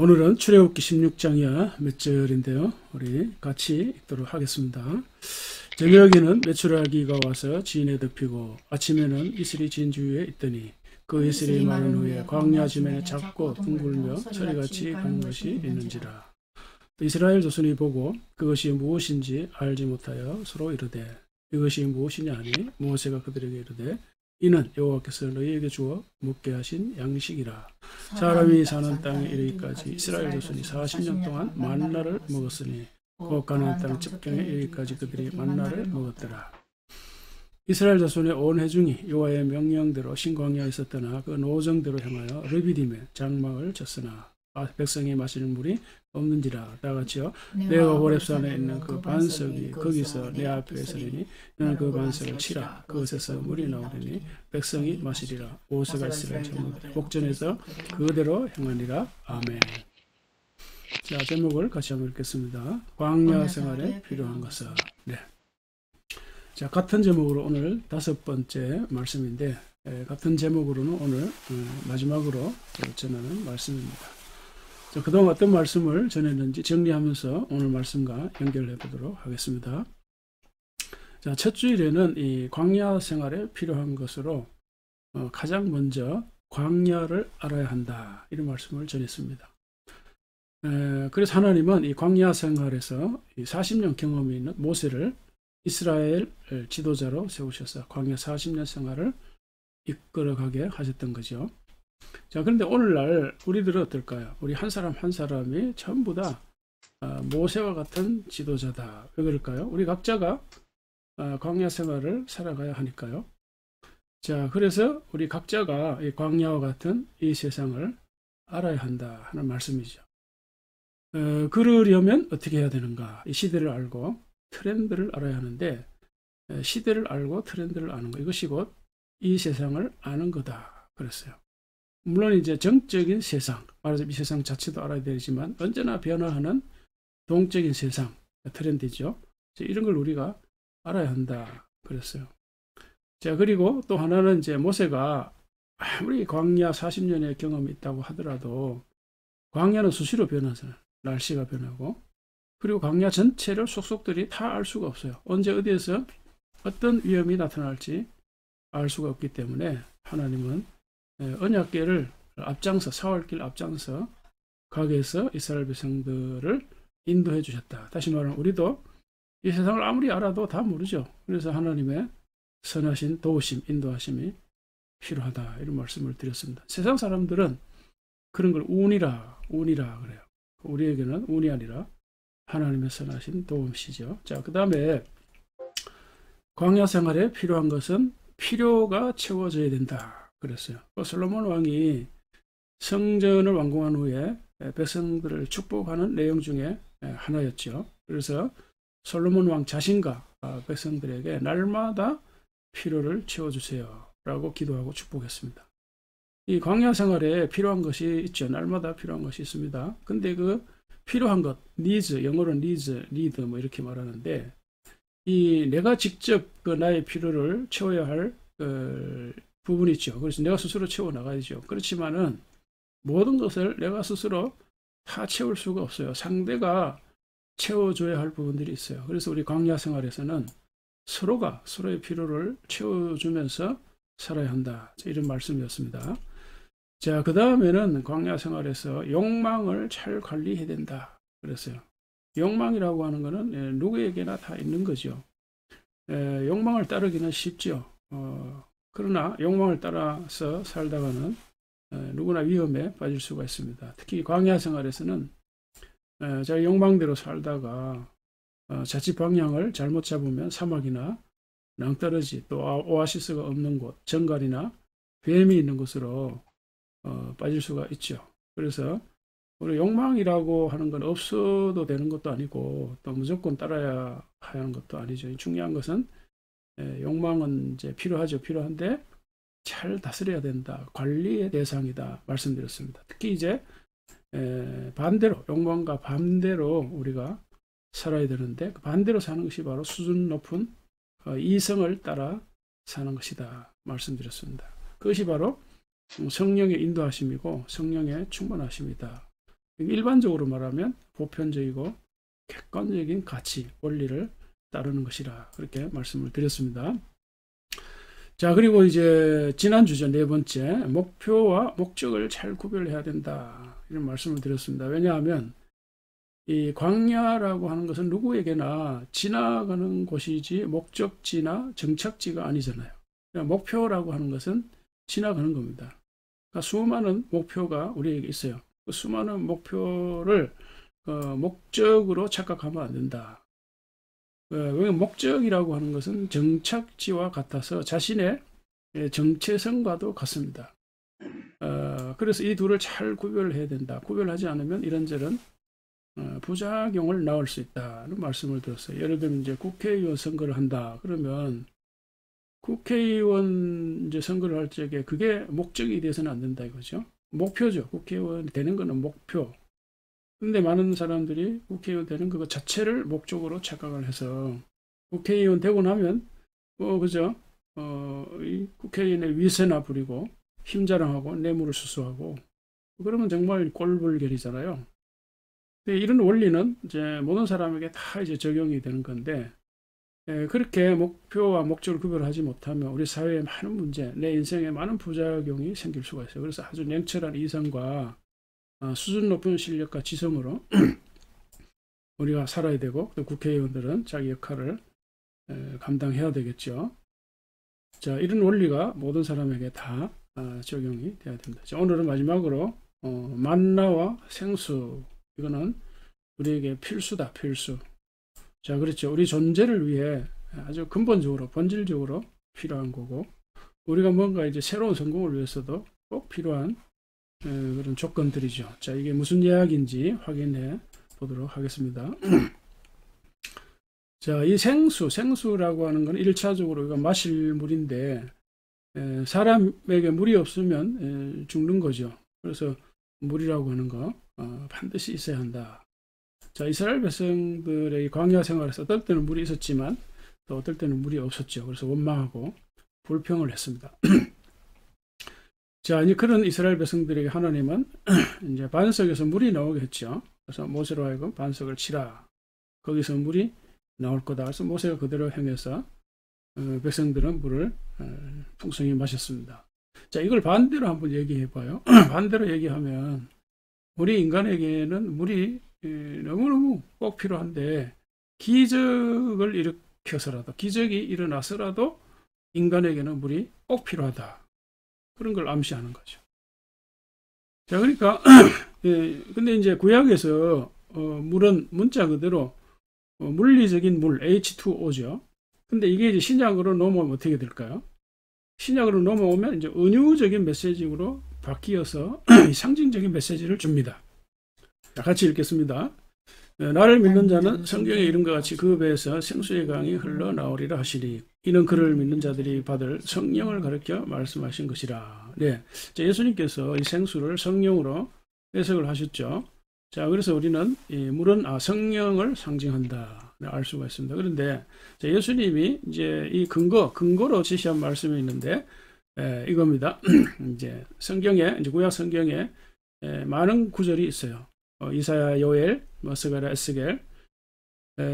오늘은 출애굽기 16장이야 몇 절인데요. 우리 같이 읽도록 하겠습니다. 저녁에는 메추라기가 와서 진에 덮이고 아침에는 이슬이 진 주위에 있더니 그 이슬이 마른 후에 광야 지면에 작고 둥글며 서리같이 간 것이 있는지라. 이스라엘 조선이 보고 그것이 무엇인지 알지 못하여 서로 이르되 이것이 무엇이냐 하니 모세가 그들에게 이르되 이는 여호와께서 너희에게 주어 먹게 하신 양식이라. 사람이 사는 땅에 이르기까지 이스라엘 조선이 40년 동안 만나를 먹었으니 곧 가나안 땅 접경에 이르기까지 그들이 만나를 먹었더라. 이스라엘 자손의 온 회중이 여호와의 명령대로 신광야에 있었더나 그 노정대로 행하여 르비딤에 장막을 쳤으나 백성이 마시는 물이 없는지라. 다같이요 내가 호렙산에 있는 그 반석이 거기서 내 앞에 서리니 너는 그 반석을 치라. 그것에서 물이 나오리니 백성이 마시리라. 모세가 이스라엘 전무들의 목전에서 그대로 행하니라. 아멘. 자, 제목을 같이 한번 읽겠습니다. 광야 생활에 필요한 것은. 네. 자, 같은 제목으로 오늘 5번째 말씀인데 같은 제목으로는 오늘 마지막으로 전하는 말씀입니다. 자, 그동안 어떤 말씀을 전했는지 정리하면서 오늘 말씀과 연결해 보도록 하겠습니다. 자, 첫 주일에는 이 광야 생활에 필요한 것으로 가장 먼저 광야를 알아야 한다 이런 말씀을 전했습니다. 그래서 하나님은 이 광야 생활에서 이 40년 경험이 있는 모세를 이스라엘 지도자로 세우셔서 광야 40년 생활을 이끌어가게 하셨던 거죠. 자, 그런데 오늘날 우리들은 어떨까요? 우리 한 사람 한 사람이 전부 다 모세와 같은 지도자다. 왜 그럴까요? 우리 각자가 광야 생활을 살아가야 하니까요. 자, 그래서 우리 각자가 이 광야와 같은 이 세상을 알아야 한다 하는 말씀이죠. 그러려면 어떻게 해야 되는가? 이 시대를 알고 트렌드를 알아야 하는데 시대를 알고 트렌드를 아는 것, 이것이 곧 이 세상을 아는 거다 그랬어요. 물론 이제 정적인 세상, 말하자면 이 세상 자체도 알아야 되지만 언제나 변화하는 동적인 세상, 트렌드죠. 이런 걸 우리가 알아야 한다 그랬어요. 자, 그리고 또 하나는 이제 모세가 아무리 광야 40년의 경험이 있다고 하더라도 광야는 수시로 변하잖아요. 날씨가 변하고 그리고 광야 전체를 속속들이 다 알 수가 없어요. 언제 어디에서 어떤 위험이 나타날지 알 수가 없기 때문에 하나님은 언약궤를 앞장서 사흘길 앞장서 가게 해서 이스라엘 백성들을 인도해 주셨다. 다시 말하면 우리도 이 세상을 아무리 알아도 다 모르죠. 그래서 하나님의 선하신 도우심, 인도하심이 필요하다 이런 말씀을 드렸습니다. 세상 사람들은 그런 걸 운이라 그래요. 우리에게는 운이 아니라 하나님의 선하신 도움이시죠. 자, 그 다음에 광야 생활에 필요한 것은 필요가 채워져야 된다 그랬어요. 솔로몬 왕이 성전을 완공한 후에 백성들을 축복하는 내용 중에 하나였죠. 그래서 솔로몬 왕 자신과 백성들에게 날마다 필요를 채워주세요 라고 기도하고 축복했습니다. 이 광야 생활에 필요한 것이 있죠. 날마다 필요한 것이 있습니다. 근데 그 필요한 것, needs, 영어로 need 뭐 이렇게 말하는데 이 내가 직접 그 나의 필요를 채워야 할 부분이 있죠. 그래서 내가 스스로 채워 나가야죠. 그렇지만은 모든 것을 내가 스스로 다 채울 수가 없어요. 상대가 채워줘야 할 부분들이 있어요. 그래서 우리 광야 생활에서는 서로가 서로의 필요를 채워주면서 살아야 한다. 이런 말씀이었습니다. 자, 그 다음에는 광야 생활에서 욕망을 잘 관리해야 된다 그랬어요. 욕망이라고 하는 것은 누구에게나 다 있는 거죠. 욕망을 따르기는 쉽죠. 그러나 욕망을 따라서 살다가는 누구나 위험에 빠질 수가 있습니다. 특히 광야 생활에서는 자기 욕망대로 살다가 자칫 방향을 잘못 잡으면 사막이나 낭떠러지 또 오아시스가 없는 곳, 정갈이나 뱀이 있는 곳으로 빠질 수가 있죠. 그래서 우리 욕망이라고 하는 건 없어도 되는 것도 아니고 또 무조건 따라야 하는 것도 아니죠. 중요한 것은 욕망은 이제 필요한데 잘 다스려야 된다. 관리의 대상이다 말씀드렸습니다. 특히 이제 반대로 욕망과 반대로 우리가 살아야 되는데 그 반대로 사는 것이 바로 수준 높은 이성을 따라 사는 것이다 말씀드렸습니다. 그것이 바로 성령의 인도하심이고 성령의 충만하심이다. 일반적으로 말하면 보편적이고 객관적인 가치, 원리를 따르는 것이라 그렇게 말씀을 드렸습니다. 자, 그리고 이제 지난 주제 네 번째, 목표와 목적을 잘 구별해야 된다 이런 말씀을 드렸습니다. 왜냐하면 이 광야라고 하는 것은 누구에게나 지나가는 곳이지 목적지나 정착지가 아니잖아요. 목표라고 하는 것은 지나가는 겁니다. 그러니까 수많은 목표가 우리에게 있어요. 그 수많은 목표를 목적으로 착각하면 안 된다. 왜냐하면 목적이라고 하는 것은 정착지와 같아서 자신의 정체성과도 같습니다. 그래서 이 둘을 잘 구별해야 된다. 구별하지 않으면 이런저런 부작용을 낳을 수 있다는 말씀을 들었어요. 예를 들면 이제 국회의원 선거를 한다. 그러면 국회의원 이제 선거를 할 적에 그게 목적이 돼서는 안 된다 이거죠. 목표죠. 국회의원이 되는 거는 목표. 근데 많은 사람들이 국회의원 되는 그거 자체를 목적으로 착각을 해서 국회의원 되고 나면 그죠? 이 국회의원의 위세나 부리고 힘자랑하고 뇌물을 수수하고 그러면 정말 꼴불견이잖아요. 이런 원리는 이제 모든 사람에게 다 이제 적용이 되는 건데 그렇게 목표와 목적을 구별하지 못하면 우리 사회에 많은 문제, 내 인생에 많은 부작용이 생길 수가 있어요. 그래서 아주 냉철한 이성과 수준 높은 실력과 지성으로 우리가 살아야 되고 또 국회의원들은 자기 역할을 감당해야 되겠죠. 자, 이런 원리가 모든 사람에게 다 적용이 돼야 됩니다. 자, 오늘은 마지막으로 만나와 생수, 이거는 우리에게 필수다, 필수. 자, 그렇죠. 우리 존재를 위해 아주 근본적으로 본질적으로 필요한 거고 우리가 뭔가 이제 새로운 성공을 위해서도 꼭 필요한 그런 조건들이죠. 자, 이게 무슨 이야기인지 확인해 보도록 하겠습니다. 자, 이 생수라고 하는 건 1차적으로 우리가 마실 물인데 사람에게 물이 없으면 죽는 거죠. 그래서 물이라고 하는 거 반드시 있어야 한다. 자, 이스라엘 백성들의 광야 생활에서 어떨 때는 물이 있었지만 또 어떨 때는 물이 없었죠. 그래서 원망하고 불평을 했습니다. 자, 이제 그런 이스라엘 백성들에게 하나님은 이제 반석에서 물이 나오게 했죠. 그래서 모세로 하여금 반석을 치라. 거기서 물이 나올 거다. 그래서 모세가 그대로 행해서 백성들은 물을 풍성히 마셨습니다. 자, 이걸 반대로 한번 얘기해 봐요. 반대로 얘기하면 우리 인간에게는 물이 너무너무 꼭 필요한데 기적을 일으켜서라도 기적이 일어나서라도 인간에게는 물이 꼭 필요하다. 그런 걸 암시하는 거죠. 자, 그러니까 근데 이제 구약에서 물은 문자 그대로 물리적인 물 H2O죠. 근데 이게 이제 신약으로 넘어오면 어떻게 될까요? 신약으로 넘어오면 이제 은유적인 메시지로 바뀌어서 상징적인 메시지를 줍니다. 자, 같이 읽겠습니다. 나를 믿는 자는 성경에 이름과 같이 그 배에서 생수의 강이 흘러나오리라 하시니 이는 그를 믿는 자들이 받을 성령을 가르쳐 말씀하신 것이라. 네, 자, 예수님께서 이 생수를 성령으로 해석을 하셨죠. 자, 그래서 우리는 이 물은 성령을 상징한다 알 수가 있습니다. 그런데 자, 예수님이 이제 이 근거로 제시한 말씀이 있는데 이겁니다. 이제 성경에 이제 구약 성경에 많은 구절이 있어요. 이사야, 요엘, 스가랴, 에스겔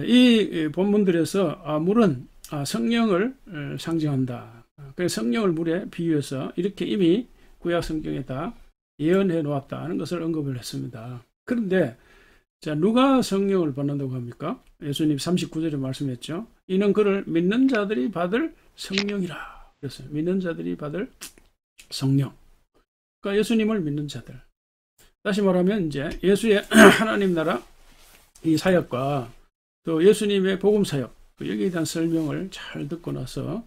이 본문들에서 물은 성령을 상징한다. 그래서 성령을 물에 비유해서 이렇게 이미 구약 성경에 다 예언해 놓았다는 것을 언급을 했습니다. 그런데 자, 누가 성령을 받는다고 합니까? 예수님 39절에 말씀했죠. 이는 그를 믿는 자들이 받을 성령이라. 그랬어요. 믿는 자들이 받을 성령. 그러니까 예수님을 믿는 자들. 다시 말하면 이제 예수의 하나님 나라 이 사역과 또 예수님의 복음 사역 여기에 대한 설명을 잘 듣고 나서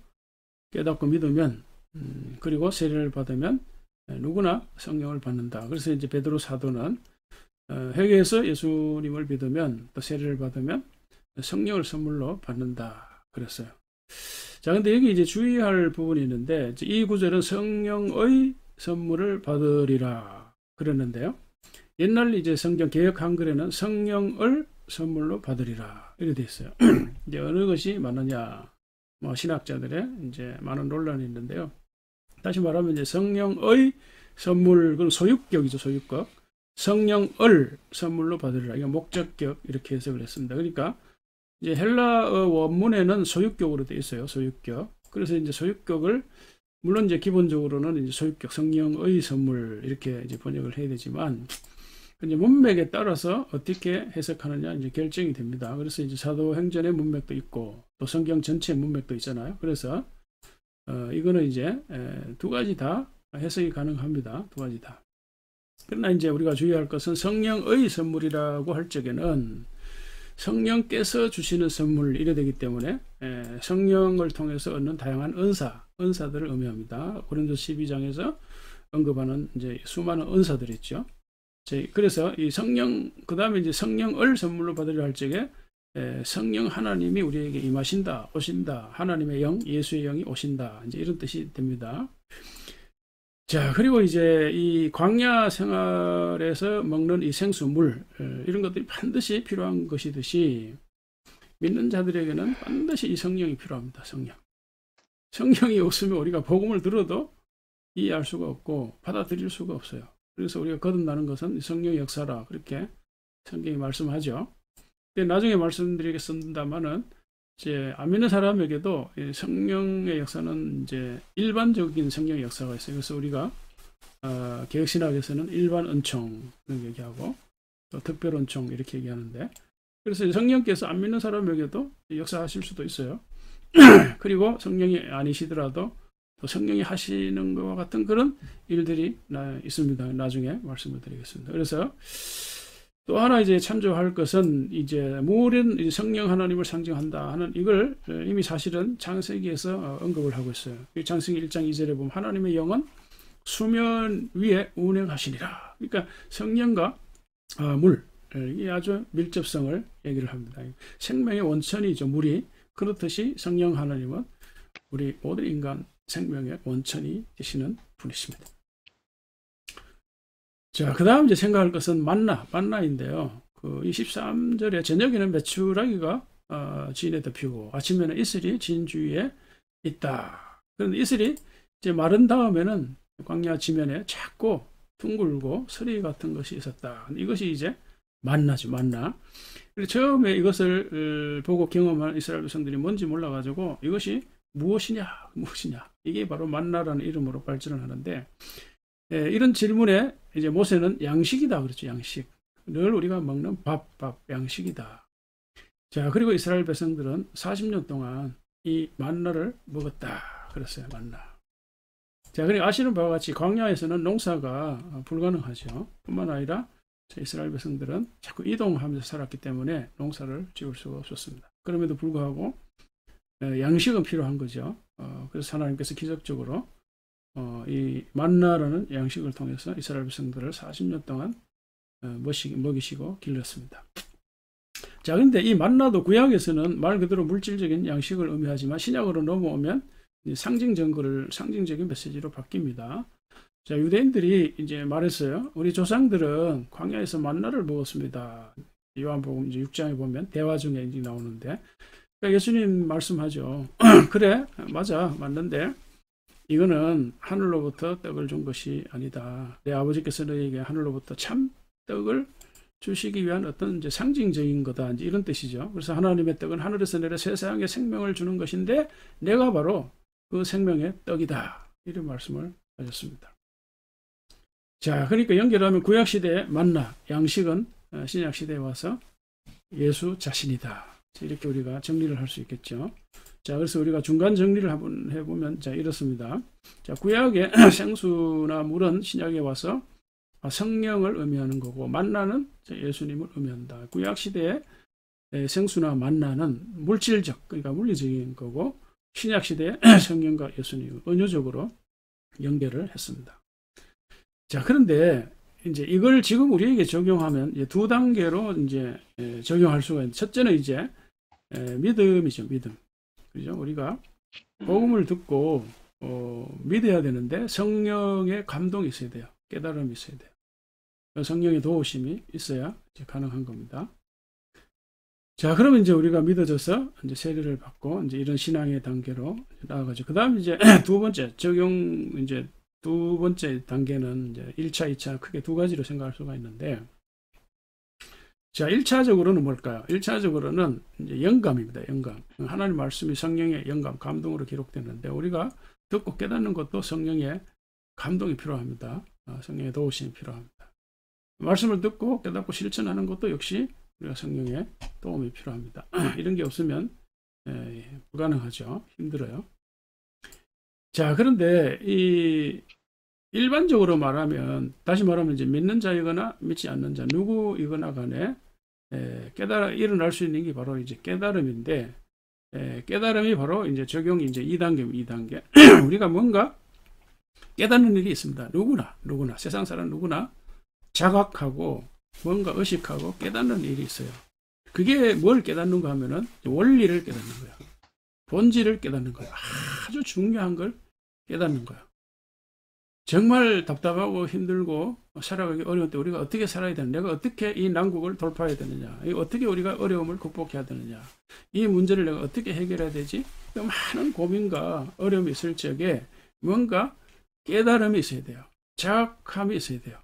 깨닫고 믿으면 그리고 세례를 받으면 누구나 성령을 받는다. 그래서 이제 베드로 사도는 회개해서 예수님을 믿으면 또 세례를 받으면 성령을 선물로 받는다 그랬어요. 자, 근데 여기 이제 주의할 부분이 있는데 이 구절은 성령의 선물을 받으리라 그랬는데요. 옛날 이제 성경 개역 한글에는 성령을 선물로 받으리라 이렇게 돼 있어요. 이제 어느 것이 맞느냐, 뭐 신학자들의 이제 많은 논란이 있는데요. 다시 말하면 이제 성령의 선물, 그건 소유격이죠, 소유격. 성령을 선물로 받으리라. 이게 목적격 이렇게 해석을 했습니다. 그러니까 이제 헬라어 원문에는 소유격으로 되어 있어요. 소유격. 그래서 이제 소유격을 물론 이제 기본적으로는 이제 소유격 성령의 선물 이렇게 이제 번역을 해야 되지만 이제 문맥에 따라서 어떻게 해석하느냐 이제 결정이 됩니다. 그래서 이제 사도행전의 문맥도 있고 또 성경 전체 문맥도 있잖아요. 그래서 이거는 이제 두 가지 다 해석이 가능합니다. 두 가지 다. 그러나 이제 우리가 주의할 것은 성령의 선물이라고 할 적에는 성령께서 주시는 선물 이래 되기 때문에 성령을 통해서 얻는 다양한 은사들을 의미합니다. 고린도서 12장에서 언급하는 이제 수많은 은사들이 있죠. 그래서 이 성령 그 다음에 이제 성령을 선물로 받으려 할 적에 성령 하나님이 우리에게 임하신다, 오신다, 하나님의 영, 예수의 영이 오신다, 이제 이런 뜻이 됩니다. 자, 그리고 이제 이 광야 생활에서 먹는 이 생수물, 이런 것들이 반드시 필요한 것이듯이 믿는 자들에게는 반드시 이 성령이 필요합니다. 성령이 없으면 우리가 복음을 들어도 이해할 수가 없고 받아들일 수가 없어요. 그래서 우리가 거듭나는 것은 성령의 역사라 그렇게 성경이 말씀하죠. 근데 나중에 말씀드리겠습니다만은 이제 안 믿는 사람에게도 성령의 역사는 이제 일반적인 성령의 역사가 있어요. 그래서 우리가 개혁신학에서는 일반 은총 이런 얘기하고 또 특별 은총 이렇게 얘기하는데 그래서 성령께서 안 믿는 사람에게도 역사하실 수도 있어요. 그리고 성령이 아니시더라도 또 성령이 하시는 것과 같은 그런 일들이 있습니다. 나중에 말씀을 드리겠습니다. 그래서 또 하나 이제 참조할 것은 이제 물은 성령 하나님을 상징한다 하는 이걸 이미 사실은 창세기에서 언급을 하고 있어요. 창세기 1장 2절에 보면 하나님의 영은 수면 위에 운행하시니라. 그러니까 성령과 물, 이 아주 밀접성을 얘기를 합니다. 생명의 원천이죠. 물이. 그렇듯이 성령 하나님은 우리 모든 인간 생명의 원천이 되시는 분이십니다. 자, 그 다음 이제 생각할 것은 만나인데요. 그 23절에 저녁에는 메추라기가 진에 덮이고 아침에는 이슬이 진 주위에 있다. 그런데 이슬이 이제 마른 다음에는 광야 지면에 작고 둥글고 서리 같은 것이 있었다. 이것이 이제 만나죠, 만나. 그리고 처음에 이것을 보고 경험한 이스라엘 백성들이 뭔지 몰라가지고 이것이 무엇이냐 이게 바로 만나라는 이름으로 발전을 하는데 이런 질문에 이제 모세는 양식이다 그랬죠. 양식. 늘 우리가 먹는 밥, 양식이다. 자, 그리고 이스라엘 백성들은 40년 동안 이 만나를 먹었다 그랬어요. 만나. 자, 그리고 아시는 바와 같이 광야에서는 농사가 불가능하죠. 뿐만 아니라 이스라엘 백성들은 자꾸 이동하면서 살았기 때문에 농사를 지을 수가 없었습니다. 그럼에도 불구하고 양식은 필요한 거죠. 그래서 하나님께서 기적적으로 이 만나라는 양식을 통해서 이스라엘 백성들을 40년 동안 먹이시고 길렀습니다. 자, 근데 이 만나도 구약에서는 말 그대로 물질적인 양식을 의미하지만 신약으로 넘어오면 상징적인 메시지로 바뀝니다. 자, 유대인들이 이제 말했어요. 우리 조상들은 광야에서 만나를 먹었습니다. 요한복음 이제 6장에 보면 대화 중에 이제 나오는데 그러니까 예수님 말씀하죠. 그래, 맞아, 맞는데 이거는 하늘로부터 떡을 준 것이 아니다. 내 아버지께서 너에게 하늘로부터 참 떡을 주시기 위한 어떤 이제 상징적인 거다. 이제 이런 뜻이죠. 그래서 하나님의 떡은 하늘에서 내려 세상에 생명을 주는 것인데 내가 바로 그 생명의 떡이다. 이런 말씀을 하셨습니다. 자, 그러니까 연결하면 구약시대의 만나, 양식은 신약시대에 와서 예수 자신이다. 이렇게 우리가 정리를 할 수 있겠죠. 자, 그래서 우리가 중간 정리를 한번 해보면, 자, 이렇습니다. 자, 구약의 생수나 물은 신약에 와서 성령을 의미하는 거고, 만나는 예수님을 의미한다. 구약시대의 생수나 만나는 물질적, 그러니까 물리적인 거고, 신약시대의 성령과 예수님을 은유적으로 연결을 했습니다. 자, 그런데 이제 이걸 지금 우리에게 적용하면 이제 두 단계로 이제 적용할 수가 있는데, 첫째는 이제 믿음이죠, 믿음. 그죠? 우리가 복음을 듣고 믿어야 되는데 성령의 감동이 있어야 돼요. 깨달음이 있어야 돼요. 성령의 도우심이 있어야 이제 가능한 겁니다. 자, 그러면 이제 우리가 믿어져서 이제 세례를 받고 이제 이런 신앙의 단계로 나아가죠. 그 다음 이제 두 번째 적용 이제 두 번째 단계는 이제 1차, 2차 크게 두 가지로 생각할 수가 있는데, 자, 1차적으로는 뭘까요? 1차적으로는 이제 영감입니다. 영감. 하나님 말씀이 성령의 영감, 감동으로 기록되는데, 우리가 듣고 깨닫는 것도 성령의 감동이 필요합니다. 성령의 도우심이 필요합니다. 말씀을 듣고 깨닫고 실천하는 것도 역시 우리가 성령의 도움이 필요합니다. 이런 게 없으면 불가능하죠. 힘들어요. 자, 그런데 이 일반적으로 말하면, 다시 말하면 이제 믿는 자이거나 믿지 않는 자 누구이거나 간에 깨달아 일어날 수 있는 게 바로 이제 깨달음인데, 깨달음이 바로 이제 적용 이제 2단계입니다. 2단계. 우리가 뭔가 깨닫는 일이 있습니다. 누구나 세상 사람 누구나 자각하고 뭔가 의식하고 깨닫는 일이 있어요. 그게 뭘 깨닫는가 하면은 원리를 깨닫는 거예요. 본질을 깨닫는 거예요. 아주 중요한 걸 깨닫는 거예요. 정말 답답하고 힘들고 살아가기 어려울 때 우리가 어떻게 살아야 되느냐, 내가 어떻게 이 난국을 돌파해야 되느냐, 어떻게 우리가 어려움을 극복해야 되느냐, 이 문제를 내가 어떻게 해결해야 되지, 많은 고민과 어려움이 있을 적에 뭔가 깨달음이 있어야 돼요. 자각함이 있어야 돼요.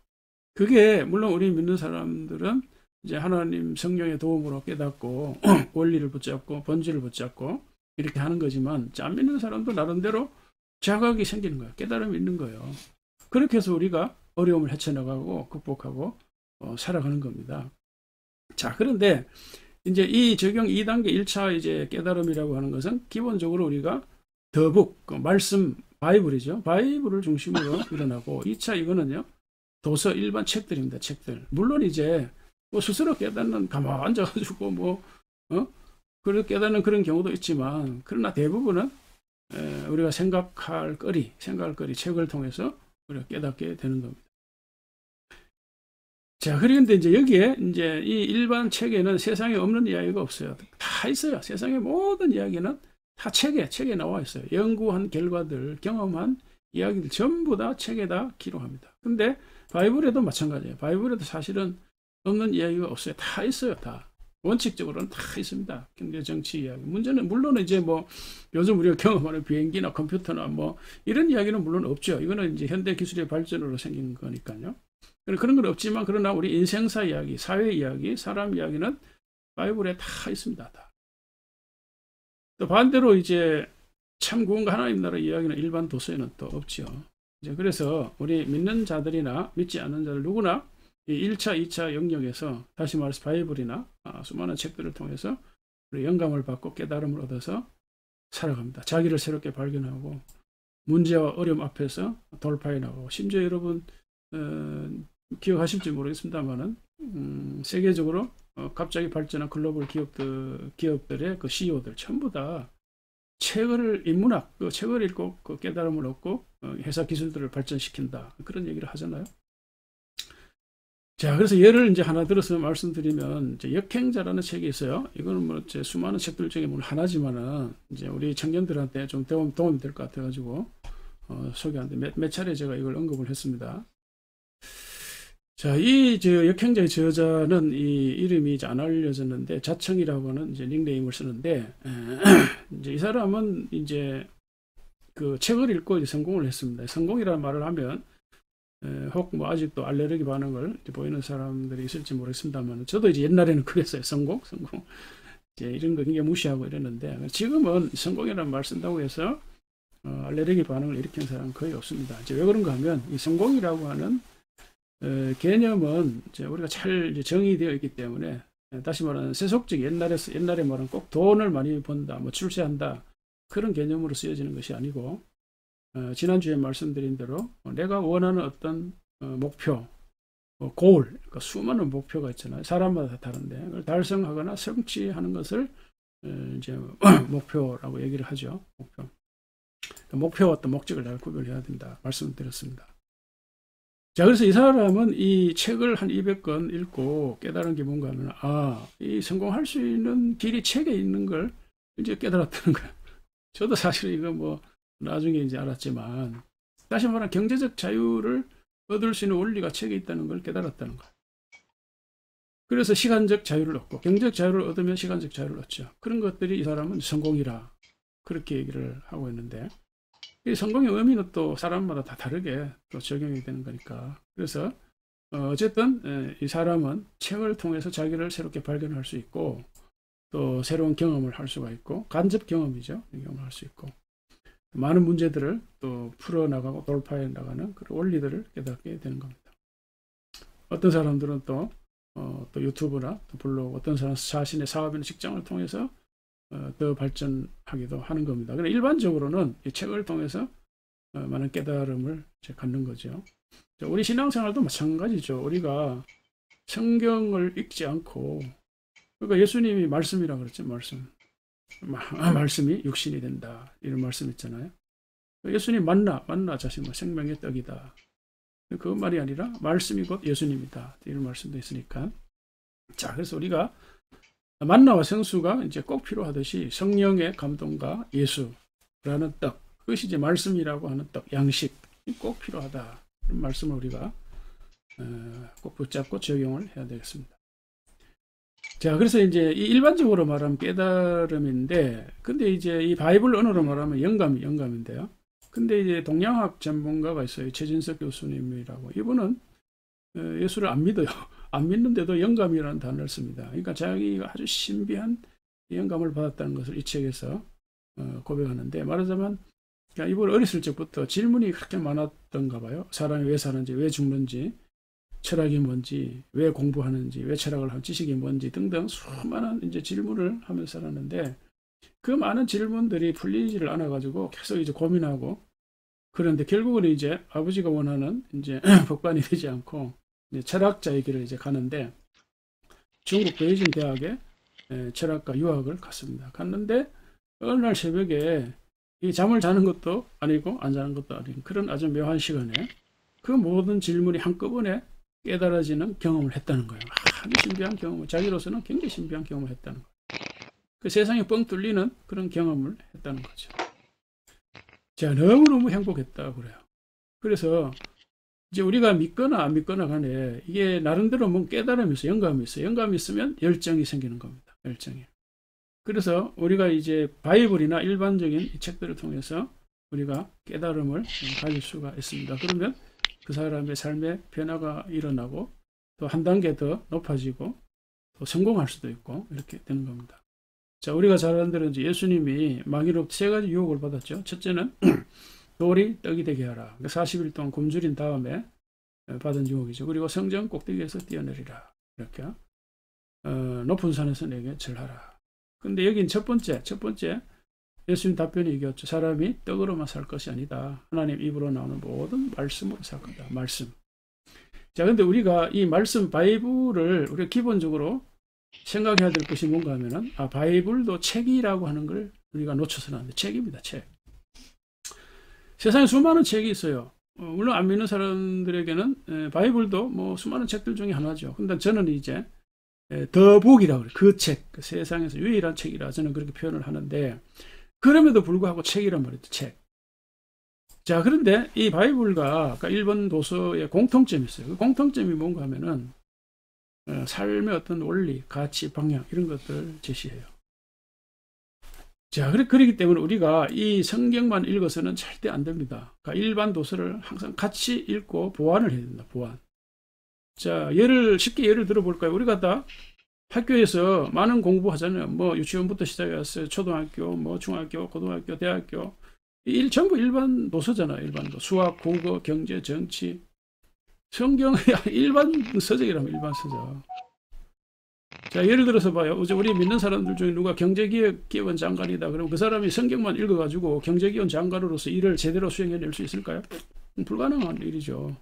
그게 물론 우리 믿는 사람들은 이제 하나님 성령의 도움으로 깨닫고 원리를 붙잡고 본질을 붙잡고 이렇게 하는 거지만, 안 믿는 사람도 나름대로 자각이 생기는 거예요. 깨달음이 있는 거예요. 그렇게 해서 우리가 어려움을 헤쳐나가고 극복하고 살아가는 겁니다. 자, 그런데 이제 이 적용 2단계 1차 이제 깨달음이라고 하는 것은 기본적으로 우리가 더북, 말씀, 바이블이죠. 바이블을 중심으로 일어나고, 2차 이거는요, 도서 일반 책들입니다. 책들. 물론 이제 뭐 스스로 깨닫는, 가만 앉아가지고 그렇게 깨닫는 그런 경우도 있지만, 그러나 대부분은 우리가 생각할 거리, 책을 통해서 우리가 깨닫게 되는 겁니다. 자, 그런데 이제 여기에 이제 이 일반 책에는 세상에 없는 이야기가 없어요. 다 있어요. 세상의 모든 이야기는 다 책에 나와 있어요. 연구한 결과들, 경험한 이야기들 전부 다 책에다 기록합니다. 근데 바이블에도 마찬가지예요. 바이블에도 사실은 없는 이야기가 없어요. 다 있어요. 다. 원칙적으로는 다 있습니다. 경제, 정치 이야기. 문제는 물론 이제 뭐 요즘 우리가 경험하는 비행기나 컴퓨터나 뭐 이런 이야기는 물론 없죠. 이거는 이제 현대 기술의 발전으로 생긴 거니까요. 그런 건 없지만, 그러나 우리 인생사 이야기, 사회 이야기, 사람 이야기는 바이블에 다 있습니다. 다. 또 반대로 이제 참 구원과 하나님 나라 이야기는 일반 도서에는 또 없죠. 이제 그래서 우리 믿는 자들이나 믿지 않는 자들 누구나 이 1차, 2차 영역에서, 다시 말해서 바이블이나 수많은 책들을 통해서 우리 영감을 받고 깨달음을 얻어서 살아갑니다. 자기를 새롭게 발견하고 문제와 어려움 앞에서 돌파해 나가고, 심지어 여러분 기억하실지 모르겠습니다만은 세계적으로 갑자기 발전한 글로벌 기업들의 그 CEO들 전부 다 책을 인문학, 그 책을 읽고 그 깨달음을 얻고 회사 기술들을 발전시킨다, 그런 얘기를 하잖아요. 자, 그래서 예를 이제 하나 들어서 말씀드리면, 이제 역행자라는 책이 있어요. 이거는 뭐 이제 수많은 책들 중에 물론 하나지만은 이제 우리 청년들한테 좀 도움이 될 것 같아가지고 소개하는데, 몇 차례 제가 이걸 언급을 했습니다. 자, 이 역행자의 저자는 이 이름이 이제 안 알려졌는데, 자청이라고 하는 이제 닉네임을 쓰는데, 이제 이 사람은 이제 그 책을 읽고 이제 성공을 했습니다. 성공이라는 말을 하면 혹 뭐 아직도 알레르기 반응을 보이는 사람들이 있을지 모르겠습니다만, 저도 이제 옛날에는 그랬어요. 성공 이제 이런 거 굉장히 무시하고 이랬는데, 지금은 성공이라는 말 쓴다고 해서 알레르기 반응을 일으키는 사람은 거의 없습니다. 이제 왜 그런가 하면, 이 성공이라고 하는 개념은 이제 우리가 잘 이제 정의되어 있기 때문에, 다시 말하는 세속적, 옛날에 말하는 꼭 돈을 많이 번다, 뭐 출세한다, 그런 개념으로 쓰여지는 것이 아니고, 지난주에 말씀드린 대로 내가 원하는 어떤 목표, goal, 그러니까 수많은 목표가 있잖아요. 사람마다 다 다른데, 그걸 달성하거나 성취하는 것을 이제 목표라고 얘기를 하죠. 목표와 어떤 목적을 잘 구별해야 된다 말씀을 드렸습니다. 자, 그래서 이 사람은 이 책을 한 200권 읽고 깨달은 게 뭔가 하면, 이 성공할 수 있는 길이 책에 있는 걸 이제 깨달았다는 거예요. 저도 사실 이거 뭐 나중에 이제 알았지만, 다시 말하면 경제적 자유를 얻을 수 있는 원리가 책에 있다는 걸 깨달았다는 거예요. 그래서 시간적 자유를 얻고, 경제적 자유를 얻으면 시간적 자유를 얻죠. 그런 것들이 이 사람은 성공이라 그렇게 얘기를 하고 있는데, 이 성공의 의미는 또 사람마다 다 다르게 또 적용이 되는 거니까. 그래서 어쨌든 이 사람은 책을 통해서 자기를 새롭게 발견할 수 있고 또 새로운 경험을 할 수가 있고 간접 경험이죠. 경험을 할 수 있고 많은 문제들을 또 풀어나가고 돌파해 나가는 그런 원리들을 깨닫게 되는 겁니다. 어떤 사람들은 또 유튜브나 또 블로그, 어떤 사람은 자신의 사업이나 직장을 통해서 더 발전하기도 하는 겁니다. 그런데 일반적으로는 이 책을 통해서 많은 깨달음을 갖는 거죠. 우리 신앙생활도 마찬가지죠. 우리가 성경을 읽지 않고, 그러니까 예수님이 말씀이라 그랬죠. 말씀이 육신이 된다, 이런 말씀 있잖아요. 예수님 만나 자신 생명의 떡이다. 그 말이 아니라 말씀이 곧 예수님이다, 이런 말씀도 있으니까. 자, 그래서 우리가 만나와 생수가 이제 꼭 필요하듯이 성령의 감동과 예수라는 떡, 그것이 이제 말씀이라고 하는 떡, 양식이 꼭 필요하다. 이런 말씀을 우리가 꼭 붙잡고 적용을 해야 되겠습니다. 자, 그래서 이제 이 일반적으로 말하면 깨달음인데, 근데 이제 이 바이블 언어로 말하면 영감인데요. 근데 이제 동양학 전문가가 있어요. 최진석 교수님이라고. 이분은 예수를 안 믿어요. 안 믿는데도 영감이라는 단어를 씁니다. 그러니까 자기가 아주 신비한 영감을 받았다는 것을 이 책에서 고백하는데, 말하자면 그러니까 이분 어렸을 적부터 질문이 그렇게 많았던가 봐요. 사람이 왜 사는지, 왜 죽는지, 철학이 뭔지, 왜 공부하는지, 왜 철학을 하는 지식이 뭔지 등등 수많은 이제 질문을 하면서 살았는데, 그 많은 질문들이 풀리지를 않아 가지고 계속 이제 고민하고, 그런데 결국은 이제 아버지가 원하는 이제 법관이 되지 않고 이제 철학자의 길을 이제 가는데, 중국 베이징 대학에 철학과 유학을 갔는데 어느 날 새벽에 이 잠을 자는 것도 아니고 안 자는 것도 아닌 그런 아주 묘한 시간에 그 모든 질문이 한꺼번에 깨달아지는 경험을 했다는 거예요. 아주 신비한 경험을, 자기로서는 굉장히 신비한 경험을 했다는 거예요. 그 세상이 뻥 뚫리는 그런 경험을 했다는 거죠. 제가 너무너무 행복했다고 그래요. 그래서 이제 우리가 믿거나 안 믿거나 간에 이게 나름대로 뭔 깨달음이 있어요. 영감이 있어요. 영감이 있으면 열정이 생기는 겁니다. 열정이. 그래서 우리가 이제 바이블이나 일반적인 이 책들을 통해서 우리가 깨달음을 가질 수가 있습니다. 그러면 그 사람의 삶의 변화가 일어나고 또 한 단계 더 높아지고 또 성공할 수도 있고 이렇게 되는 겁니다. 자, 우리가 잘 아는 대로 이제 예수님이 마귀로부터 세 가지 유혹을 받았죠. 첫째는 돌이 떡이 되게 하라. 40일 동안 굶주린 다음에 받은 유혹이죠. 그리고 성전 꼭대기에서 뛰어내리라. 이렇게 높은 산에서 내게 절하라. 근데 여긴 첫 번째 예수님 답변이 이겼죠. 사람이 떡으로만 살 것이 아니다. 하나님 입으로 나오는 모든 말씀으로 살 거다. 말씀. 자, 근데 우리가 이 말씀 바이블을 우리가 기본적으로 생각해야 될 것이 뭔가 하면은, 바이블도 책이라고 하는 걸 우리가 놓쳐서는 안 돼. 책입니다, 책. 세상에 수많은 책이 있어요. 물론 안 믿는 사람들에게는 바이블도 뭐 수많은 책들 중에 하나죠. 근데 저는 이제 더 북이라고 그래요. 그 책, 그 세상에서 유일한 책이라 저는 그렇게 표현을 하는데, 그럼에도 불구하고 책이란 말이죠, 책. 자, 그런데 이 바이블과 일본 도서의 공통점이 있어요. 그 공통점이 뭔가 하면은 삶의 어떤 원리, 가치, 방향 이런 것들을 제시해요. 자, 그렇기 때문에 우리가 이 성경만 읽어서는 절대 안 됩니다. 그러니까 일반 도서를 항상 같이 읽고 보완을 해야 된다. 보완. 자, 쉽게 예를 들어볼까요? 우리가 다 학교에서 많은 공부하잖아요. 뭐 유치원부터 시작해서 초등학교, 뭐 중학교, 고등학교, 대학교 전부 일반 도서잖아요. 일반 도서. 수학, 국어, 경제, 정치. 성경 일반 서적이라면 일반 서적. 자, 예를 들어서 봐요. 우리 믿는 사람들 중에 누가 경제기획원 장관이다. 그러면 그 사람이 성경만 읽어가지고 경제기획원 장관으로서 일을 제대로 수행해낼 수 있을까요? 불가능한 일이죠.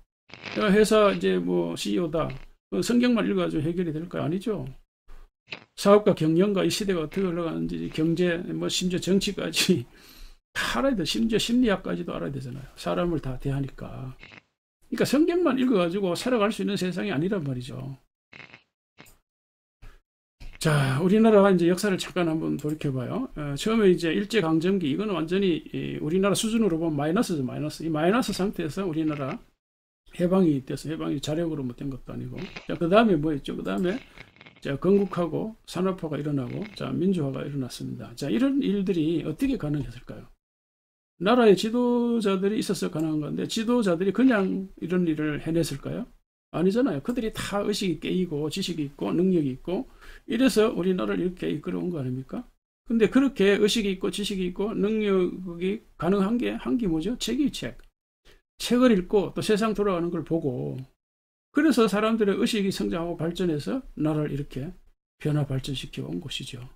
회사 이제 뭐 CEO다. 성경만 읽어가지고 해결이 될까요? 아니죠. 사업과 경영과 이 시대가 어떻게 흘러가는지, 경제, 뭐 심지어 정치까지 다 알아야 돼. 심지어 심리학까지도 알아야 되잖아요. 사람을 다 대하니까. 그러니까 성경만 읽어가지고 살아갈 수 있는 세상이 아니란 말이죠. 자, 우리나라 이제 역사를 잠깐 한번 돌이켜봐요. 처음에 이제 일제강점기, 이거는 완전히 우리나라 수준으로 보면 마이너스죠, 마이너스. 이 마이너스 상태에서 우리나라 해방이 돼서 해방이 자력으로 못 된 것도 아니고. 자, 그 다음에 뭐 있죠? 그 다음에 자, 건국하고 산업화가 일어나고, 자, 민주화가 일어났습니다. 자, 이런 일들이 어떻게 가능했을까요? 나라의 지도자들이 있어서 가능한 건데 지도자들이 그냥 이런 일을 해냈을까요? 아니잖아요. 그들이 다 의식이 깨이고 지식이 있고 능력이 있고 이래서 우리나라를 이렇게 이끌어온 거 아닙니까? 근데 그렇게 의식이 있고 지식이 있고 능력이 가능한 게 한 게 뭐죠? 책이 책. 책을 읽고 또 세상 돌아가는 걸 보고 그래서 사람들의 의식이 성장하고 발전해서 나라를 이렇게 변화 발전시켜 온 것이죠.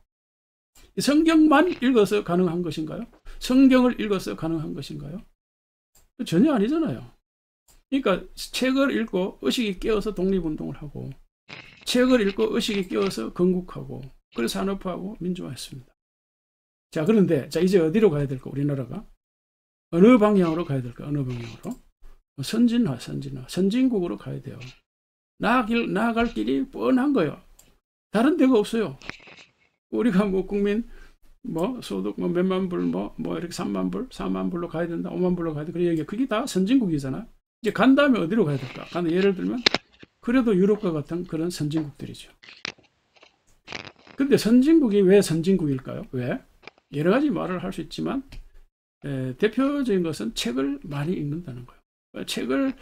성경만 읽어서 가능한 것인가요? 성경을 읽어서 가능한 것인가요? 전혀 아니잖아요. 그러니까 책을 읽고 의식이 깨어서 독립운동을 하고 책을 읽고 의식이 깨어서 건국하고 그래서 산업화하고 민주화했습니다. 자, 그런데 자 이제 어디로 가야 될까? 우리나라가 어느 방향으로 가야 될까? 어느 방향으로? 선진화, 선진국으로 가야 돼요. 나아갈 길이 뻔한 거예요. 다른 데가 없어요. 우리가 뭐 국민 뭐 소득 뭐 몇만 불 뭐 이렇게 3만 불, 4만 불로 가야 된다, 5만 불로 가야 된다. 그런 얘기 그게 다 선진국이잖아. 이제 간 다음에 어디로 가야 될까? 예를 들면 그래도 유럽과 같은 그런 선진국들이죠. 근데 선진국이 왜 선진국일까요? 왜? 여러 가지 말을 할 수 있지만 대표적인 것은 책을 많이 읽는다는 거예요. 책을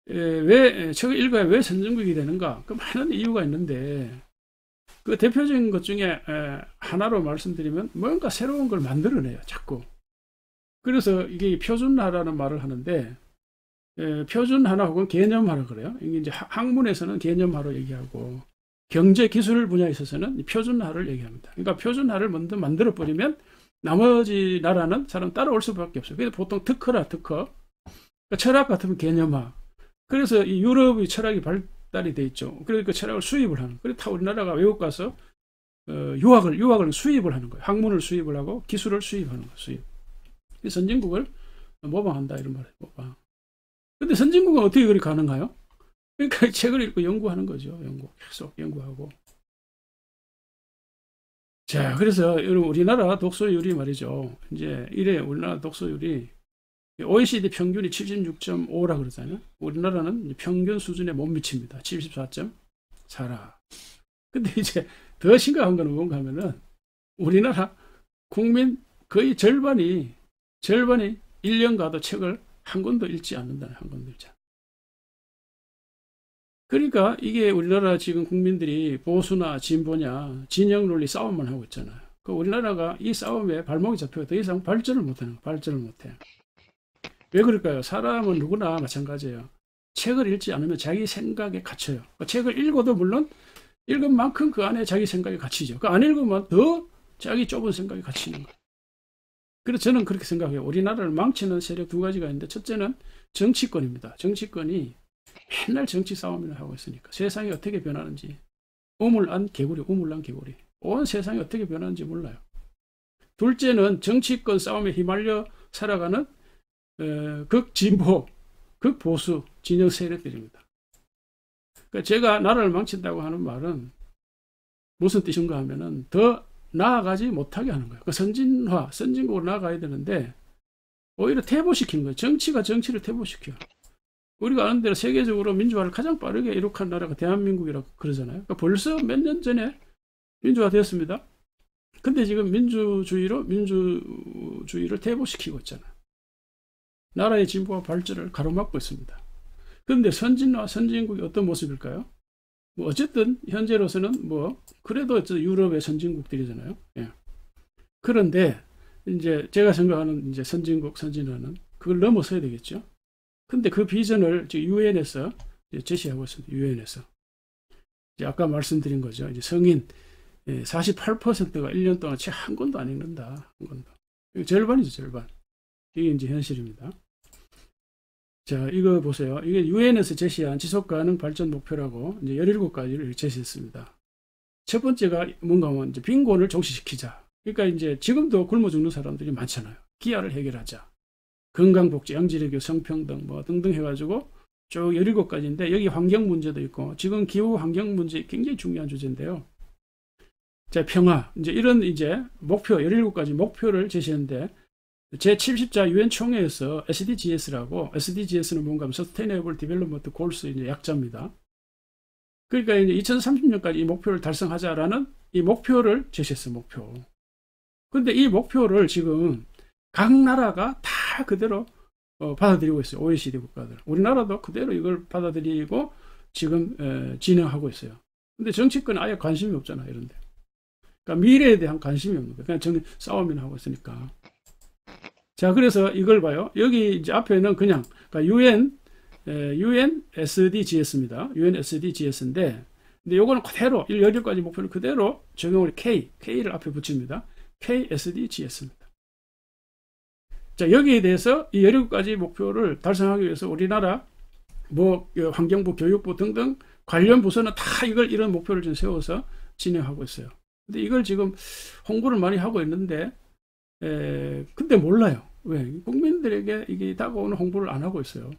읽어야 왜 선진국이 되는가? 그 많은 이유가 있는데 그 대표적인 것 중에 하나로 말씀드리면 뭔가 새로운 걸 만들어내요, 자꾸. 그래서 이게 표준화라는 말을 하는데 표준화나 혹은 개념화라 그래요. 이게 이제 학문에서는 개념화로 얘기하고 경제 기술 분야에 있어서는 표준화를 얘기합니다. 그러니까 표준화를 먼저 만들어 버리면 나머지 나라는 사람 따라올 수밖에 없어요. 그래서 보통 특허라 특허. 그러니까 철학 같으면 개념화. 그래서 이 유럽의 철학이 발달이 돼 있죠. 그래서 그 철학을 수입을 하는. 그래서 다 우리나라가 외국 가서 유학을 수입을 하는 거예요. 학문을 수입을 하고 기술을 수입하는 거예요. 수입. 선진국을 모방한다 이런 말이에요. 모방. 근데 선진국은 어떻게 그리 가능해요? 그러니까 책을 읽고 연구하는 거죠. 계속 연구하고. 자, 그래서 여러분 우리나라 독서율이 말이죠. 이제 이래 우리나라 독서율이 OECD 평균이 76.5라 그러잖아요. 우리나라는 평균 수준에 못 미칩니다. 74.4라. 근데 이제 더 심각한 건 뭔가 하면은 우리나라 국민 거의 절반이 1년 가도 책을 한 권도 읽지 않는다는 한 권도 읽지 않는다. 그러니까 이게 우리나라 지금 국민들이 보수나 진보냐 진영 논리 싸움만 하고 있잖아요. 그 우리나라가 이 싸움에 발목이 잡혀서 더 이상 발전을 못하는 거예요. 발전을 못해. 왜 그럴까요? 사람은 누구나 마찬가지예요. 책을 읽지 않으면 자기 생각에 갇혀요. 그러니까 책을 읽어도 물론 읽은 만큼 그 안에 자기 생각이 갇히죠. 그 안 읽으면 더 자기 좁은 생각이 갇히는 거예요. 그래서 저는 그렇게 생각해요. 우리나라를 망치는 세력 두 가지가 있는데 첫째는 정치권입니다. 정치권이 맨날 정치 싸움을 하고 있으니까 세상이 어떻게 변하는지 우물안 개구리 온 세상이 어떻게 변하는지 몰라요. 둘째는 정치권 싸움에 휘말려 살아가는 극진보, 극보수 진영 세력들입니다. 그러니까 제가 나라를 망친다고 하는 말은 무슨 뜻인가 하면은 더 나아가지 못하게 하는 거예요. 그 선진국으로 나아가야 되는데 오히려 퇴보시키는 거예요. 정치가 정치를 퇴보시켜요. 우리가 아는 대로 세계적으로 민주화를 가장 빠르게 이룩한 나라가 대한민국이라고 그러잖아요. 그러니까 벌써 몇 년 전에 민주화 되었습니다. 근데 지금 민주주의를 퇴보시키고 있잖아요. 나라의 진보와 발전을 가로막고 있습니다. 그런데 선진국이 어떤 모습일까요? 뭐 어쨌든 현재로서는 그래도 유럽의 선진국들이잖아요. 예. 그런데 이제 제가 생각하는 이제 선진화는 그걸 넘어서야 되겠죠. 근데 그 비전을 유엔에서 제시하고 있습니다. 유엔에서. 아까 말씀드린 거죠. 이제 성인 48%가 1년 동안 책 한 권도 안 읽는다. 한 권도. 이거 절반이죠, 절반. 이게 이제 현실입니다. 자, 이거 보세요. 이게 유엔에서 제시한 지속가능 발전 목표라고 이제 17가지를 제시했습니다. 첫 번째가 뭔가 하면 이제 빈곤을 종식시키자. 그러니까 이제 지금도 굶어 죽는 사람들이 많잖아요. 기아를 해결하자. 건강복지, 양질의 성평등 등등 해가지고 쭉 17가지인데 여기 환경 문제도 있고 지금 기후 환경 문제 굉장히 중요한 주제인데요. 자, 평화. 이제 이런 이제 목표 17가지 목표를 제시했는데 제70자 유엔 총회에서 SDGs는 뭔가 하면 Sustainable Development Goals 이제 약자입니다. 그러니까 이제 2030년까지 이 목표를 달성하자라는 이 목표를 제시했어요, 목표. 근데 이 목표를 지금 각 나라가 다 다 그대로 받아들이고 있어요. OECD 국가들. 우리나라도 그대로 이걸 받아들이고 지금 진행하고 있어요. 근데 정치권은 아예 관심이 없잖아, 이런데. 그러니까 미래에 대한 관심이 없는 거예요. 그냥 싸움이나 하고 있으니까. 자, 그래서 이걸 봐요. 여기 이제 앞에는 그냥, 그러니까 UN SDGs입니다. UN SDGs인데, 근데 요거는 그대로, 17가지 목표를 그대로 적용을 K를 앞에 붙입니다. KSDGs입니다. 자, 여기에 대해서 이 17가지 목표를 달성하기 위해서 우리나라, 환경부, 교육부 등등 관련 부서는 다 이런 목표를 좀 세워서 진행하고 있어요. 근데 이걸 지금 홍보를 많이 하고 있는데, 근데 몰라요. 왜? 국민들에게 이게 다가오는 홍보를 안 하고 있어요.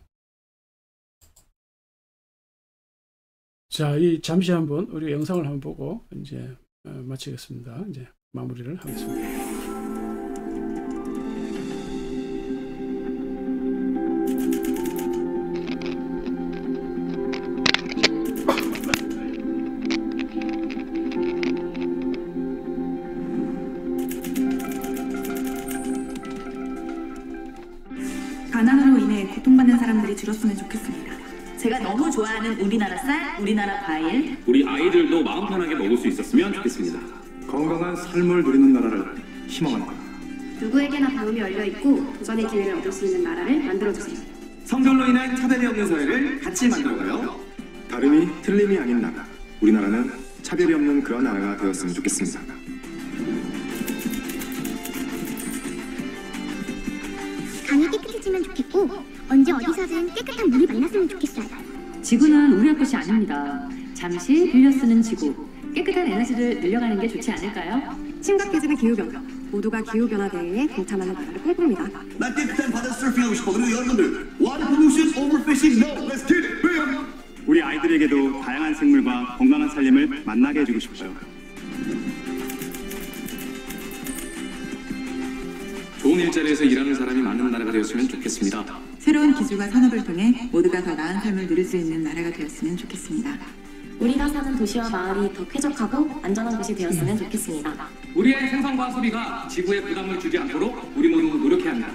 자, 잠시 한번 우리 영상을 한번 보고 이제 마치겠습니다. 이제 마무리를 하겠습니다. 가난으로 인해 고통받는 사람들이 줄었으면 좋겠습니다. 제가 너무 좋아하는 우리나라 쌀, 우리나라 과일, 우리 아이들도 마음 편하게 먹을 수 있었으면 좋겠습니다. 건강한 삶을 누리는 나라를 희망합니다. 누구에게나 다음이 열려있고 도전의 기회를 얻을 수 있는 나라를 만들어주세요. 성별로 인한 차별이 없는 사회를 같이 만들어가요. 다름이 틀림이 아닌 나라, 우리나라는 차별이 없는 그런 나라가 되었으면 좋겠습니다. 강이 깨끗해지면 좋겠고 언제 어디서든 깨끗한 물이 만났으면 좋겠어요. 지구는 우리의 것이 아닙니다. 잠시 빌려 쓰는 지구, 깨끗한 에너지를 늘려가는 게 좋지 않을까요? 심각해지는 기후변화, 모두가 기후변화 대응에 동참하는 나라를 꿈꿉니다. 나 깨끗한 바다 서핑하고 싶어. 그리고 여러분들, water pollution, overfishing, no, let's get it, bam! 우리 아이들에게도 다양한 생물과 건강한 살림을 만나게 해주고 싶어요. 좋은 일자리에서 일하는 사람이 많은 나라가 되었으면 좋겠습니다. 새로운 기술과 산업을 통해 모두가 더 나은 삶을 누릴 수 있는 나라가 되었으면 좋겠습니다. 우리가 사는 도시와 마을이 더 쾌적하고 안전한 곳이 되었으면 좋겠습니다. 우리의 생산과 소비가 지구에 부담을 주지 않도록 우리 모두 노력해야 합니다.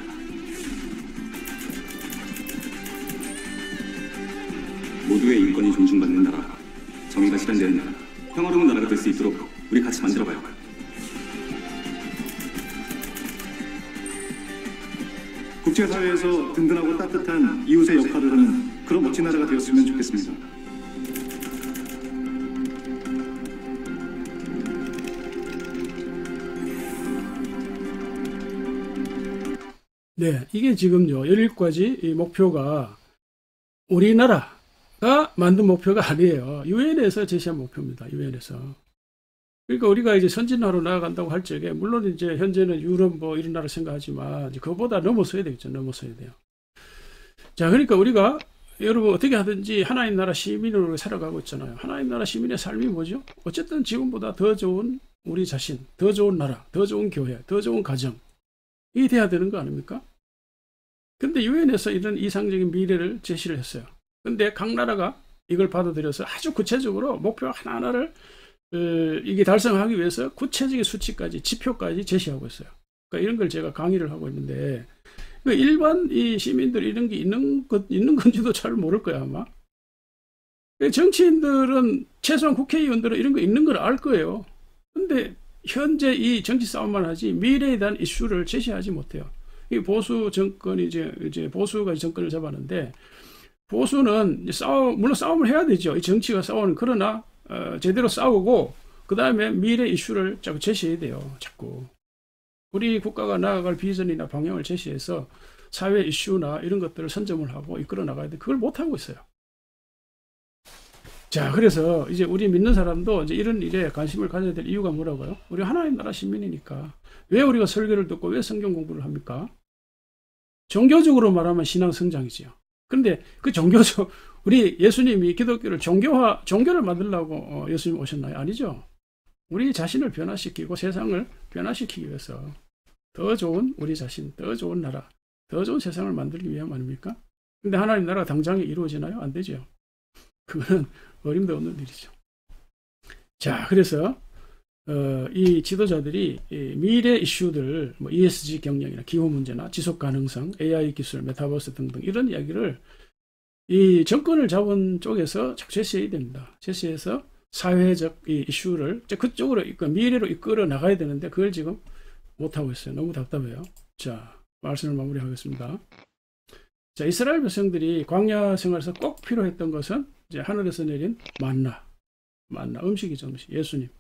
모두의 인권이 존중받는 나라, 정의가 실현되는 나라, 평화로운 나라가 될 수 있도록 우리 같이 만들어봐요. 국제사회에서 든든하고 따뜻한 이웃의 역할을 하는 그런 멋진 나라가 되었으면 좋겠습니다. 네, 이게 지금요, 17가지 이 목표가 우리나라가 만든 목표가 아니에요. 유엔에서 제시한 목표입니다. 유엔에서. 그러니까 우리가 이제 선진화로 나아간다고 할 적에, 물론 이제 현재는 유럽 이런 나라 생각하지만, 이제 그거보다 넘어서야 되겠죠. 넘어서야 돼요. 자, 그러니까 우리가 여러분 어떻게 하든지 하나님 나라 시민으로 살아가고 있잖아요. 하나님 나라 시민의 삶이 뭐죠? 어쨌든 지금보다 더 좋은 우리 자신, 더 좋은 나라, 더 좋은 교회, 더 좋은 가정. 이게 돼야 되는 거 아닙니까? 근데 유엔에서 이런 이상적인 미래를 제시를 했어요. 근데 각 나라가 이걸 받아들여서 아주 구체적으로 목표 하나하나를 이게 달성하기 위해서 구체적인 수치까지, 지표까지 제시하고 있어요. 그러니까 이런 걸 제가 강의를 하고 있는데, 일반 이 시민들이 이런 게 있는 건지도 잘 모를 거야, 아마. 정치인들은, 최소한 국회의원들은 이런 거 있는 걸 알 거예요. 근데 현재 이 정치 싸움만 하지 미래에 대한 이슈를 제시하지 못해요. 이 보수 정권이 이제 보수가 정권을 잡았는데, 보수는 물론 싸움을 해야 되죠. 이 정치가 싸우는, 그러나 제대로 싸우고 그 다음에 미래 이슈를 자꾸 제시해야 돼요. 자꾸 우리 국가가 나아갈 비전이나 방향을 제시해서 사회 이슈나 이런 것들을 선점을 하고 이끌어 나가야 돼. 그걸 못 하고 있어요. 자, 그래서 이제 우리 믿는 사람도 이제 이런 일에 관심을 가져야 될 이유가 뭐라고요? 우리 하나님 나라 시민이니까. 왜 우리가 설교를 듣고 왜 성경 공부를 합니까? 종교적으로 말하면 신앙 성장이지요. 근데 그 종교적, 우리 예수님이 기독교를 종교를 만들려고 예수님 오셨나요? 아니죠. 우리 자신을 변화시키고 세상을 변화시키기 위해서 더 좋은 우리 자신, 더 좋은 나라, 더 좋은 세상을 만들기 위함 아닙니까? 근데 하나님 나라가 당장에 이루어지나요? 안 되죠. 그거는 어림도 없는 일이죠. 자, 그래서 이 지도자들이 이 미래 이슈들, 뭐 ESG 경영이나 기후 문제나 지속 가능성, AI 기술, 메타버스 등등 이런 이야기를 이 정권을 잡은 쪽에서 자꾸 제시해야 됩니다. 제시해서 사회적 이 이슈를 그쪽으로 미래로 이끌어 나가야 되는데 그걸 지금 못하고 있어요. 너무 답답해요. 자, 말씀을 마무리하겠습니다. 자, 이스라엘 백성들이 광야 생활에서 꼭 필요했던 것은 이제 하늘에서 내린 만나, 음식이죠, 음식. 예수님.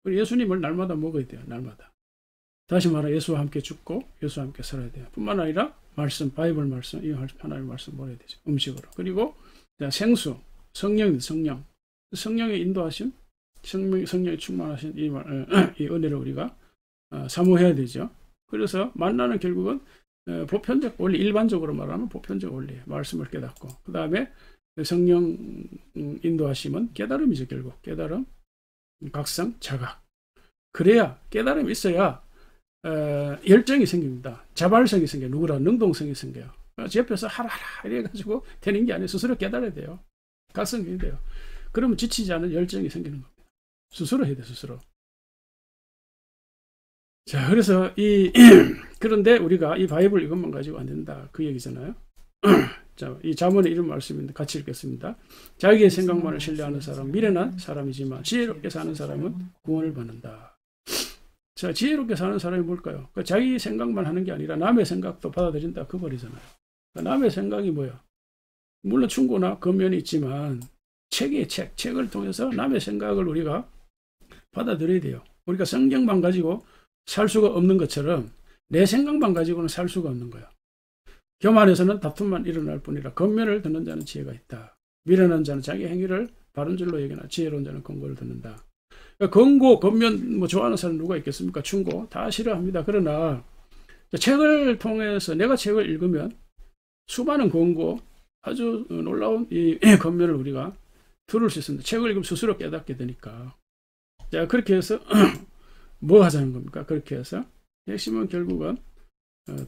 우리 예수님을 날마다 먹어야 돼요, 날마다. 다시 말해 예수와 함께 죽고 예수와 함께 살아야 돼요. 뿐만 아니라 말씀, 바이블 말씀, 이 하나님의 말씀 먹어야 되죠, 음식으로. 그리고 생수, 성령의 인도하심, 성령이 충만하신 이 은혜를 우리가 사모해야 되죠. 그래서 만나는 결국은 보편적 원리, 일반적으로 말하면 보편적 원리예요. 말씀을 깨닫고 그 다음에 성령 인도하심은 깨달음이죠. 결국 깨달음, 각성, 자각. 그래야 깨달음이 있어야 열정이 생깁니다. 자발성이 생겨요. 누구라 능동성이 생겨요. 제 옆에서 하라 이래가지고 되는 게 아니에요. 스스로 깨달아야 돼요. 각성이 해야 돼요. 그러면 지치지 않은 열정이 생기는 겁니다. 스스로 해야 돼, 스스로. 자, 그래서 그런데 우리가 이 바이블 이것만 가지고 안 된다. 그 얘기잖아요. 자, 이 잠언의 이런 말씀인데 같이 읽겠습니다. 자기의 생각만을 신뢰하는 사람은 미련한 사람이지만 지혜롭게 사는 사람은 구원을 받는다. 자, 지혜롭게 사는 사람이 뭘까요? 그러니까 자기 생각만 하는 게 아니라 남의 생각도 받아들인다. 그 말이잖아요. 그러니까 남의 생각이 뭐야? 물론 충고나 권면이 있지만 책을 통해서 남의 생각을 우리가 받아들여야 돼요. 우리가 성경만 가지고 살 수가 없는 것처럼 내 생각만 가지고는 살 수가 없는 거예요. 교만에서는 다툼만 일어날 뿐이라 권면을 듣는 자는 지혜가 있다. 미련한 자는 자기 행위를 바른 줄로 여기나 지혜로운 자는 권고를 듣는다. 그러니까 권고, 권면 뭐 좋아하는 사람 누가 있겠습니까? 충고 다 싫어합니다. 그러나 책을 통해서 내가 책을 읽으면 수많은 권고, 아주 놀라운 이 권면을 우리가 들을 수 있습니다. 책을 읽으면 스스로 깨닫게 되니까. 자, 그렇게 해서 뭐 하자는 겁니까? 그렇게 해서 핵심은 결국은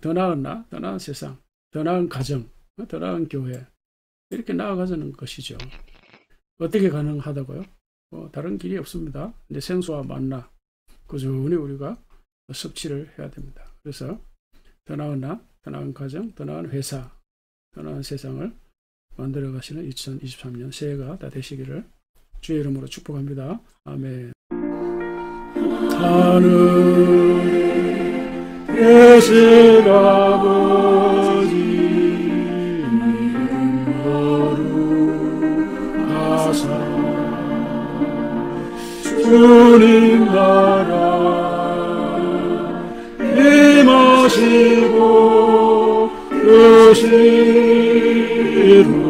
더 나은 나, 더 나은 세상, 더 나은 가정, 더 나은 교회 이렇게 나아가자는 것이죠. 어떻게 가능하다고요? 다른 길이 없습니다. 이제 생수와 만나 꾸준히 우리가 섭취를 해야 됩니다. 그래서 더 나은 나, 더 나은 가정, 더 나은 회사, 더 나은 세상을 만들어 가시는 2023년 새해가 다 되시기를 주의 이름으로 축복합니다. 아멘. 하늘에 계신 아버지 거룩하사 주님 나라 임하시고 뜻이 이루어지이다.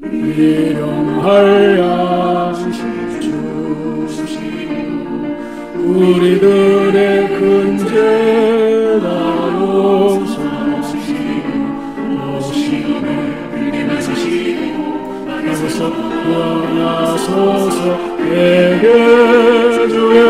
일용할 양식 주시고 우리들의 근죄나 용서하시고 오시는 구원하소서. 내게 주의